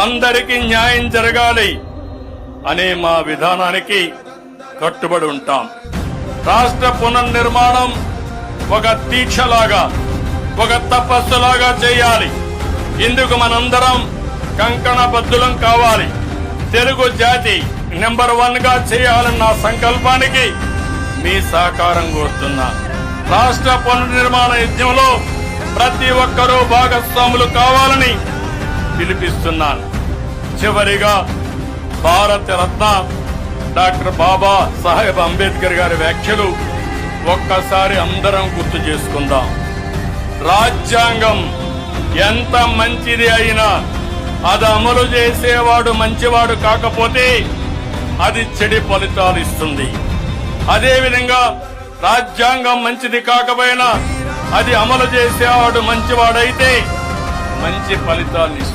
అందరికీ న్యాయం జరగాలి అనే మా విధానానికి కట్టుబడి ఉంటాం. రాష్ట్ర పునర్నిర్మాణం ఒక దీక్షలాగా, ఒక తపస్సులాగా చేయాలి. ఇందుకు మనందరం కంకణబద్ధులం కావాలి. తెలుగు జాతి నెంబర్ 1 గా చేయాలన్న సంకల్పానికి మీ సహకారం కోరుతున్నా. రాష్ట్ర పునర్నిర్మాణ యజ్ఞంలో ప్రతి ఒక్కరూ భాగస్వాములు కావాలని పిలిపిస్తున్నాను. చివరిగా భారత రత్న డాక్టర్ బాబా సాహెబ్ అంబేద్కర్ గారి వ్యాఖ్యలు ఒక్కసారి అందరం గుర్తు చేసుకుందాం. రాజ్యాంగం ఎంత మంచిది అయినా అది అమలు చేసేవాడు మంచివాడు కాకపోతే అది చెడు ఫలితాలు ఇస్తుంది. అదేవిధంగా రాజ్యాంగం మంచిది కాకపోయినా అది అమలు చేసేవాడు మంచివాడైతే మంచి ఫలితాలు ఇస్తుంది.